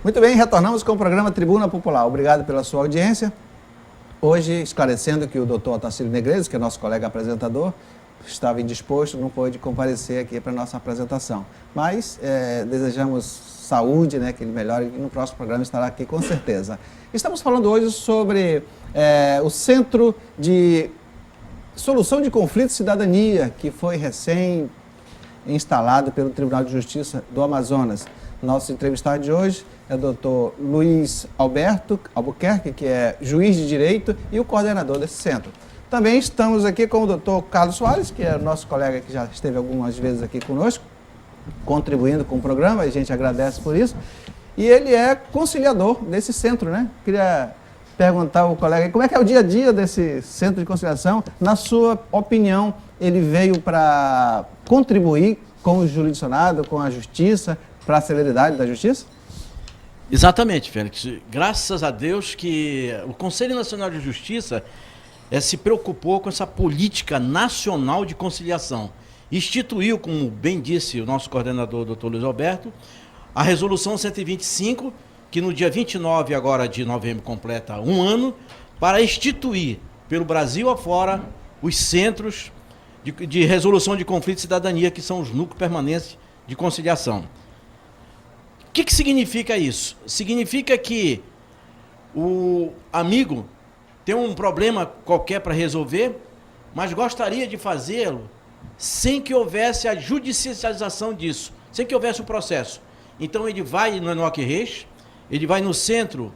Muito bem, retornamos com o programa Tribuna Popular. Obrigado pela sua audiência. Hoje, esclarecendo que o doutor Otacílio Negreiros, que é nosso colega apresentador, estava indisposto, não pôde comparecer aqui para a nossa apresentação. Mas desejamos saúde, né, que ele melhore, e no próximo programa estará aqui com certeza. Estamos falando hoje sobre o Centro de Solução de Conflitos e Cidadania, que foi recém instalado pelo Tribunal de Justiça do Amazonas. Nosso entrevistado de hoje é o doutor Luiz Alberto Albuquerque, que é juiz de direito e o coordenador desse centro. Também estamos aqui com o doutor Carlos Soares, que é nosso colega que já esteve algumas vezes aqui conosco, contribuindo com o programa, a gente agradece por isso. E ele é conciliador desse centro, né? Queria perguntar ao colega como é que é o dia a dia desse centro de conciliação. Na sua opinião, ele veio para contribuir com o jurisdicionado, com a justiça, para a celeridade da justiça? Exatamente, Félix. Graças a Deus que o Conselho Nacional de Justiça se preocupou com essa política nacional de conciliação. Instituiu, como bem disse o nosso coordenador, doutor Luiz Alberto, a Resolução 125, que no dia 29 agora de novembro completa um ano, para instituir pelo Brasil afora os centros de resolução de conflito e cidadania, que são os núcleos permanentes de conciliação. O que significa isso? Significa que o amigo tem um problema qualquer para resolver, mas gostaria de fazê-lo sem que houvesse a judicialização disso, sem que houvesse o processo. Então ele vai no Enoque Reis, ele vai no centro,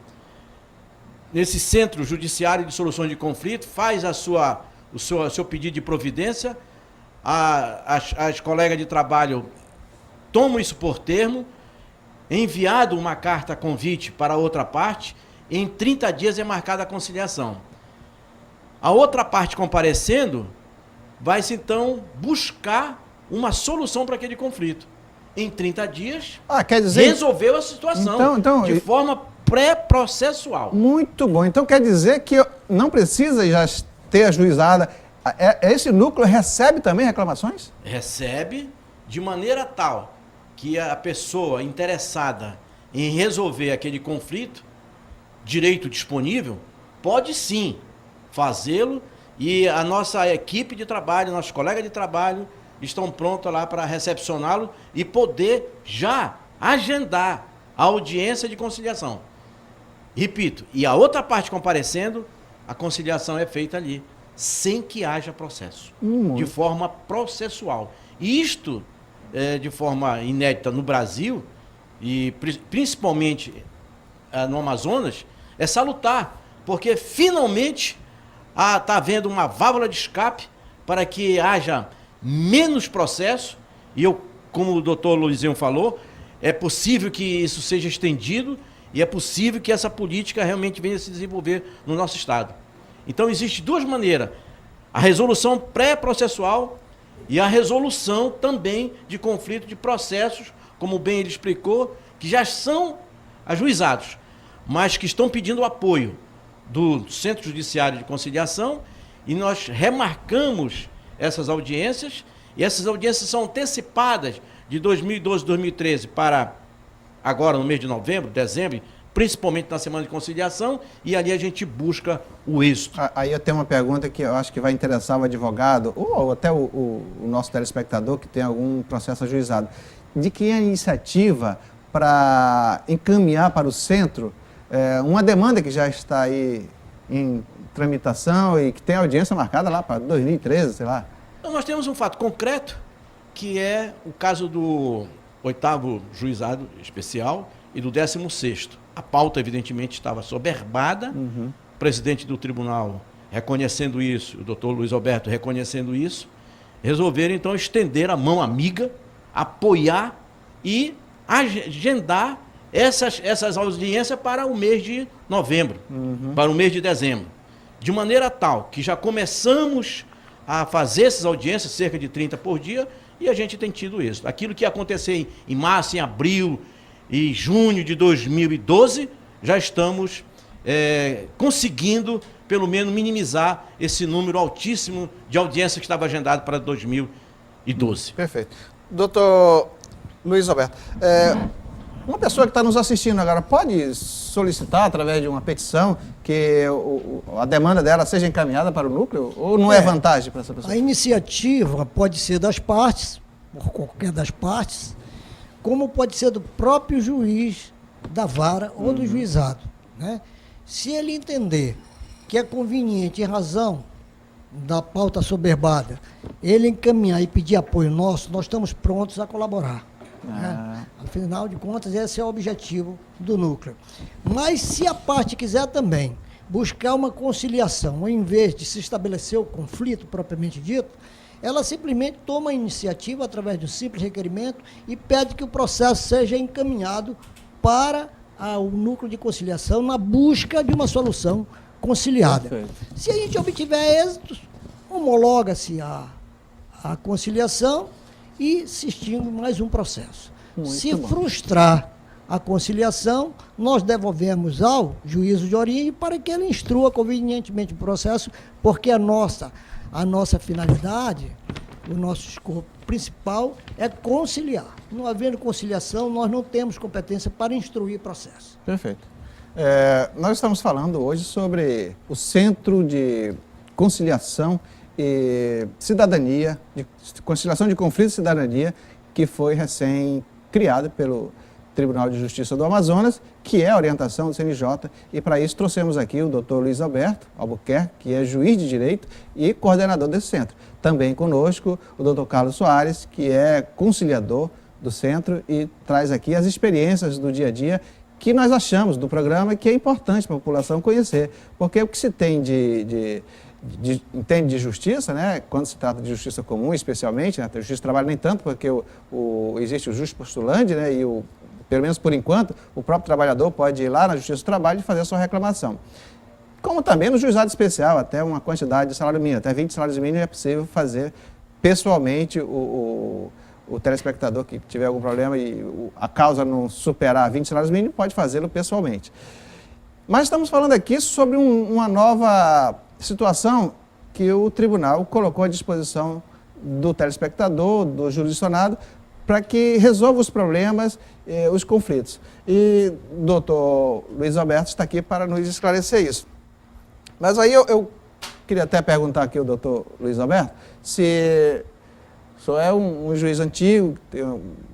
nesse centro judiciário de solução de conflito, faz o seu pedido de providência, as colegas de trabalho tomam isso por termo, enviado uma carta convite para a outra parte, em 30 dias é marcada a conciliação. A outra parte comparecendo, vai-se então buscar uma solução para aquele conflito. Em 30 dias, quer dizer, resolveu a situação de forma pré-processual. Muito bom. Então quer dizer que não precisa já ter ajuizada. Esse núcleo recebe também reclamações? Recebe de maneira tal que a pessoa interessada em resolver aquele conflito, direito disponível, pode sim fazê-lo, e a nossa equipe de trabalho, nossos colegas de trabalho estão prontos lá para recepcioná-lo e poder já agendar a audiência de conciliação. Repito, e a outra parte comparecendo, a conciliação é feita ali, sem que haja processo, de forma processual. Isto, de forma inédita no Brasil, e principalmente no Amazonas, é salutar, porque finalmente está havendo uma válvula de escape para que haja menos processo, e como o doutor Luizinho falou, é possível que isso seja estendido e é possível que essa política realmente venha a se desenvolver no nosso estado. Então existem duas maneiras, a resolução pré-processual e a resolução também de conflito de processos, como bem ele explicou, que já são ajuizados, mas que estão pedindo apoio do Centro Judiciário de Conciliação, e nós remarcamos essas audiências, e essas audiências são antecipadas de 2012, 2013 para agora no mês de novembro, dezembro, principalmente na Semana de Conciliação, e ali a gente busca o êxito. Aí eu tenho uma pergunta que eu acho que vai interessar o advogado, ou até o nosso telespectador que tem algum processo ajuizado. De quem é a iniciativa para encaminhar para o centro uma demanda que já está aí em tramitação e que tem audiência marcada lá para 2013, sei lá? Então, nós temos um fato concreto, que é o caso do 8º Juizado Especial e do 16º. A pauta, evidentemente, estava soberbada, o presidente do tribunal reconhecendo isso, o doutor Luiz Alberto reconhecendo isso, resolveram, então, estender a mão amiga, apoiar e agendar essas audiências para o mês de novembro, para o mês de dezembro. De maneira tal que já começamos a fazer essas audiências, cerca de 30 por dia, e a gente tem tido isso. Aquilo que ia acontecer em março, em abril e junho de 2012, já estamos conseguindo, pelo menos, minimizar esse número altíssimo de audiências que estava agendado para 2012. Perfeito. Doutor Luiz Alberto, Uma pessoa que está nos assistindo agora pode solicitar, através de uma petição, que a demanda dela seja encaminhada para o núcleo? Ou não é vantagem para essa pessoa? A iniciativa pode ser das partes, por qualquer das partes, como pode ser do próprio juiz da vara ou do juizado, né? Se ele entender que é conveniente, em razão da pauta soberbada, ele encaminhar e pedir apoio nosso, nós estamos prontos a colaborar. Né? Afinal de contas, esse é o objetivo do núcleo. Mas se a parte quiser também buscar uma conciliação, ao invés de se estabelecer o conflito propriamente dito, ela simplesmente toma a iniciativa através de um simples requerimento e pede que o processo seja encaminhado para o núcleo de conciliação na busca de uma solução conciliada. Perfeito. Se a gente obtiver êxitos, homologa-se a conciliação e se extingue mais um processo. Se frustrar a conciliação, nós devolvemos ao juízo de origem para que ele instrua convenientemente o processo, porque a nossa finalidade, o nosso escopo principal é conciliar. Não havendo conciliação, nós não temos competência para instruir processo. Perfeito. Nós estamos falando hoje sobre o Centro de Conciliação e Cidadania, de Conciliação de Conflitos e Cidadania, que foi recém-criado pelo Tribunal de Justiça do Amazonas, que é a orientação do CNJ, e para isso trouxemos aqui o Dr. Luiz Alberto Albuquerque, que é juiz de direito e coordenador desse centro. Também conosco o Dr. Carlos Soares, que é conciliador do centro e traz aqui as experiências do dia a dia que nós achamos do programa que é importante para a população conhecer, porque o que se tem entende de justiça, né? Quando se trata de justiça comum, especialmente, né? A justiça do trabalho nem tanto, porque existe o justo postulante, né? E pelo menos por enquanto, o próprio trabalhador pode ir lá na Justiça do Trabalho e fazer a sua reclamação. Como também no juizado especial, até uma quantidade de salário mínimo, até 20 salários mínimos é possível fazer pessoalmente o telespectador que tiver algum problema e a causa não superar 20 salários mínimos, pode fazê-lo pessoalmente. Mas estamos falando aqui sobre uma nova situação que o tribunal colocou à disposição do telespectador, do jurisdicionado, para que resolva os problemas, os conflitos. E o doutor Luiz Alberto está aqui para nos esclarecer isso. Mas aí eu queria até perguntar aqui ao doutor Luiz Alberto se o senhor é um juiz antigo,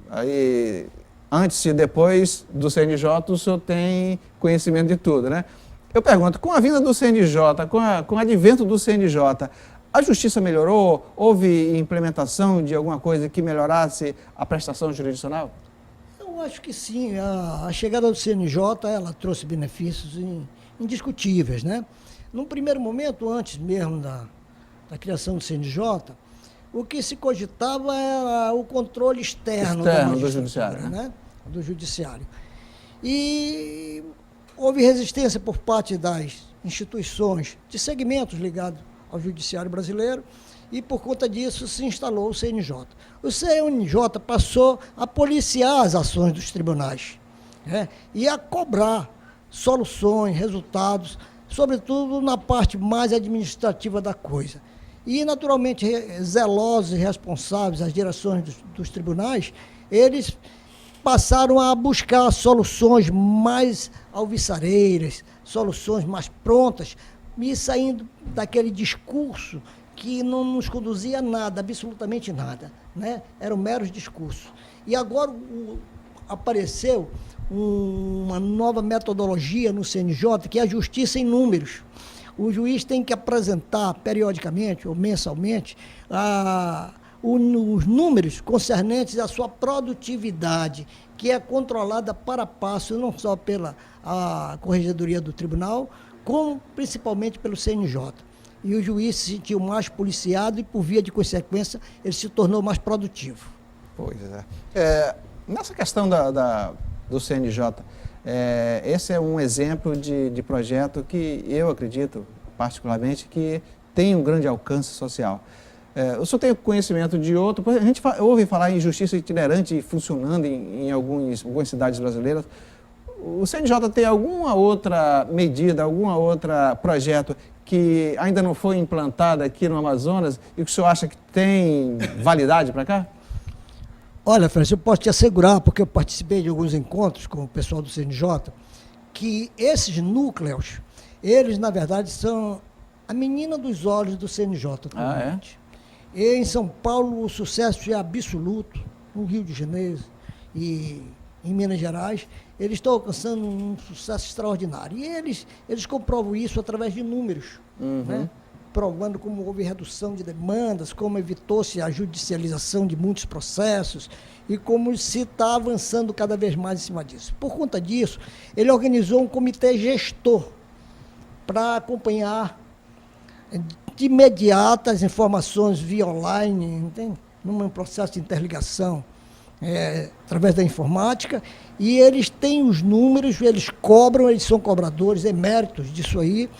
aí, antes e depois do CNJ, o senhor tem conhecimento de tudo, né? Eu pergunto, com a vinda do CNJ, com o advento do CNJ, a justiça melhorou? Houve implementação de alguma coisa que melhorasse a prestação jurisdicional? Eu acho que sim. A chegada do CNJ, ela trouxe benefícios indiscutíveis, né? Num primeiro momento, antes mesmo da criação do CNJ, o que se cogitava era o controle externo do judiciário, né? Do judiciário. E houve resistência por parte das instituições de segmentos ligados ao judiciário brasileiro e, por conta disso, se instalou o CNJ. O CNJ passou a policiar as ações dos tribunais, né? E a cobrar soluções, resultados, sobretudo na parte mais administrativa da coisa. E, naturalmente, zelosos e responsáveis, as direções dos tribunais, eles passaram a buscar soluções mais alvissareiras, soluções mais prontas, e saindo daquele discurso que não nos conduzia a nada, absolutamente nada, né? Eram meros discursos. E agora apareceu uma nova metodologia no CNJ, que é a justiça em números. O juiz tem que apresentar periodicamente ou mensalmente os números concernentes à sua produtividade, que é controlada para a passo, não só pela Corregedoria do Tribunal, como principalmente pelo CNJ. E o juiz se sentiu mais policiado e, por via de consequência, ele se tornou mais produtivo. Pois é. Nessa questão do CNJ, esse é um exemplo de projeto que eu acredito, particularmente, que tem um grande alcance social. O senhor tem conhecimento de outro? A gente ouve falar em justiça itinerante funcionando em algumas cidades brasileiras. O CNJ tem alguma outra medida, alguma outra projeto que ainda não foi implantada aqui no Amazonas e que o senhor acha que tem validade para cá? Olha, Fred, eu posso te assegurar, porque eu participei de alguns encontros com o pessoal do CNJ, que esses núcleos, eles, na verdade, são a menina dos olhos do CNJ. Atualmente. E em São Paulo, o sucesso é absoluto, no Rio de Janeiro e em Minas Gerais, eles estão alcançando um sucesso extraordinário. E eles comprovam isso através de números, né? Provando como houve redução de demandas, como evitou-se a judicialização de muitos processos e como se está avançando cada vez mais em cima disso. Por conta disso, ele organizou um comitê gestor para acompanhar de imediato as informações via online, entende? Num processo de interligação através da informática, e eles têm os números, eles cobram, eles são cobradores eméritos disso aí,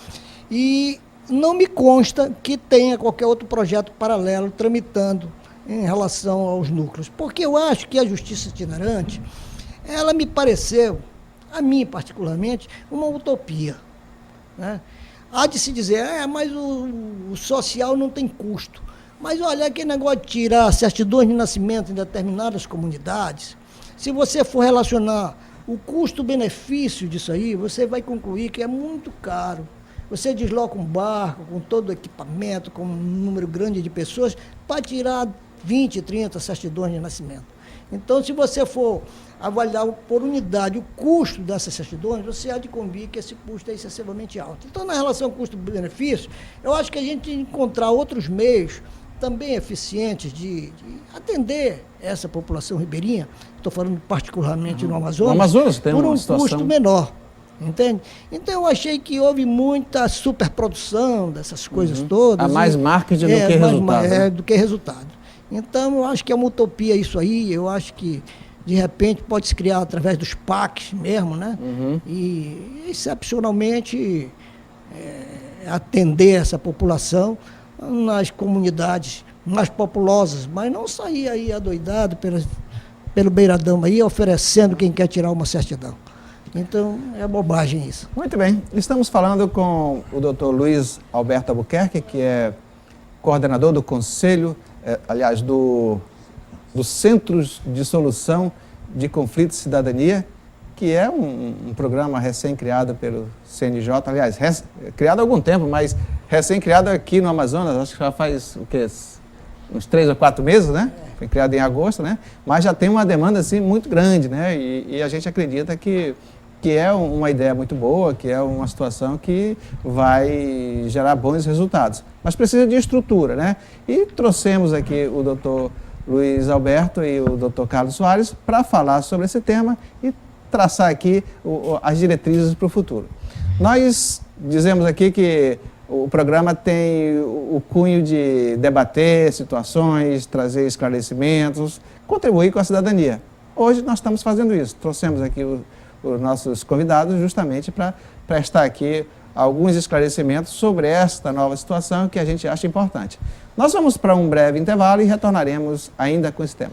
e não me consta que tenha qualquer outro projeto paralelo tramitando em relação aos núcleos, porque eu acho que a justiça itinerante, ela me pareceu, a mim particularmente, uma utopia, né? Há de se dizer, mas o social não tem custo. Mas olha, aquele negócio de tirar certidões de nascimento em determinadas comunidades, se você for relacionar o custo-benefício disso aí, você vai concluir que é muito caro. Você desloca um barco com todo o equipamento, com um número grande de pessoas, para tirar 20, 30 certidões de nascimento. Então, se você for avaliar por unidade o custo dessas certidões, você há de convir que esse custo é excessivamente alto. Então, na relação custo-benefício, eu acho que a gente tem que encontrar outros meios também eficientes de atender essa população ribeirinha, estou falando particularmente no Amazonas, tem por um situação... custo menor. Entende? Então eu achei que houve muita superprodução dessas coisas todas. Há mais marketing do que resultado. Do que resultado. Então eu acho que é uma utopia isso aí, eu acho que de repente pode se criar através dos PACs mesmo, né? E excepcionalmente atender essa população nas comunidades mais populosas, mas não sair aí adoidado pelo beiradão aí oferecendo quem quer tirar uma certidão. Então, é bobagem isso. Muito bem. Estamos falando com o Dr. Luiz Alberto Albuquerque, que é coordenador do Conselho, aliás, do Centros de Solução de Conflitos e Cidadania, que é um programa recém-criado pelo CNJ, aliás, criado há algum tempo, mas recém-criado aqui no Amazonas, acho que já faz o quê? Uns 3 ou 4 meses, né? Foi criado em agosto, né? Mas já tem uma demanda assim muito grande, né? E a gente acredita que é uma ideia muito boa, que é uma situação que vai gerar bons resultados. Mas precisa de estrutura, né? E trouxemos aqui o Dr. Luiz Alberto e o Dr. Carlos Soares para falar sobre esse tema e traçar aqui as diretrizes para o futuro. Nós dizemos aqui que o programa tem o cunho de debater situações, trazer esclarecimentos, contribuir com a cidadania. Hoje nós estamos fazendo isso. Trouxemos aqui os nossos convidados justamente para prestar aqui alguns esclarecimentos sobre esta nova situação que a gente acha importante. Nós vamos para um breve intervalo e retornaremos ainda com esse tema.